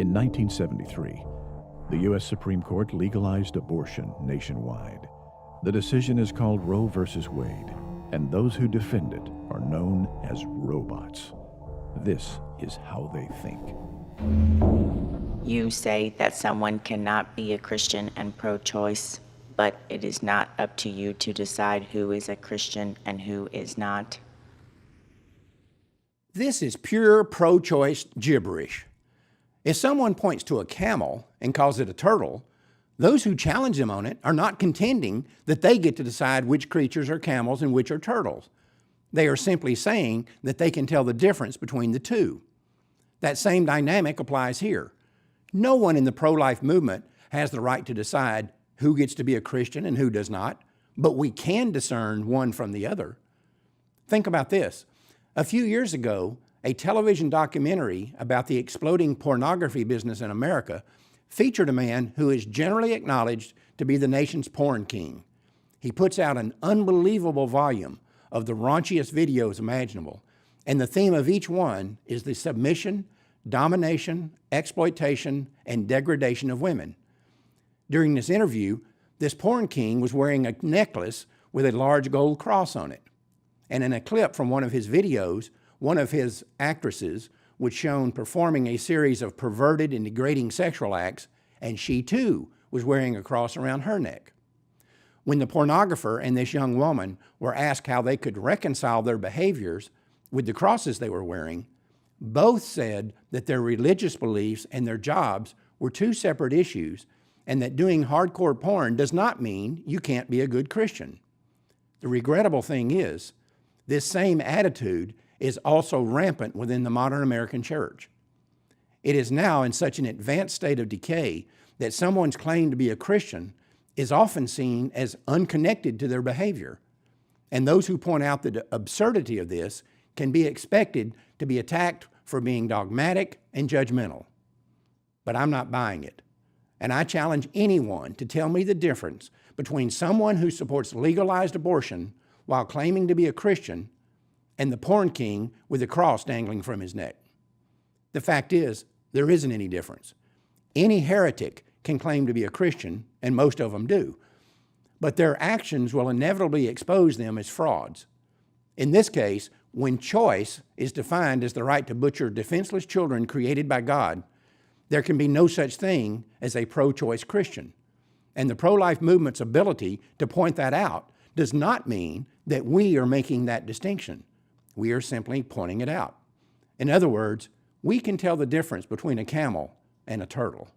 In 1973, the U.S. Supreme Court legalized abortion nationwide. The decision is called Roe v. Wade, and those who defend it are known as RoeBots. This is how they think. You say that someone cannot be a Christian and pro-choice, but it is not up to you to decide who is a Christian and who is not. This is pure pro-choice gibberish. If someone points to a camel and calls it a turtle, those who challenge them on it are not contending that they get to decide which creatures are camels and which are turtles. They are simply saying that they can tell the difference between the two. That same dynamic applies here. No one in the pro-life movement has the right to decide who gets to be a Christian and who does not, but we can discern one from the other. Think about this. A few years ago, a television documentary about the exploding pornography business in America featured a man who is generally acknowledged to be the nation's porn king. He puts out an unbelievable volume of the raunchiest videos imaginable, and the theme of each one is the submission, domination, exploitation, and degradation of women. During this interview, this porn king was wearing a necklace with a large gold cross on it. And in a clip from one of his videos, one of his actresses was shown performing a series of perverted and degrading sexual acts, and she too was wearing a cross around her neck. When the pornographer and this young woman were asked how they could reconcile their behaviors with the crosses they were wearing, both said that their religious beliefs and their jobs were two separate issues, and that doing hardcore porn does not mean you can't be a good Christian. The regrettable thing is, this same attitude is also rampant within the modern American church. It is now in such an advanced state of decay that someone's claim to be a Christian is often seen as unconnected to their behavior. And those who point out the absurdity of this can be expected to be attacked for being dogmatic and judgmental. But I'm not buying it. And I challenge anyone to tell me the difference between someone who supports legalized abortion while claiming to be a Christian and the porn king with a cross dangling from his neck. The fact is, there isn't any difference. Any heretic can claim to be a Christian, and most of them do, but their actions will inevitably expose them as frauds. In this case, when choice is defined as the right to butcher defenseless children created by God, there can be no such thing as a pro-choice Christian. And the pro-life movement's ability to point that out does not mean that we are making that distinction. We are simply pointing it out. In other words, we can tell the difference between a camel and a turtle.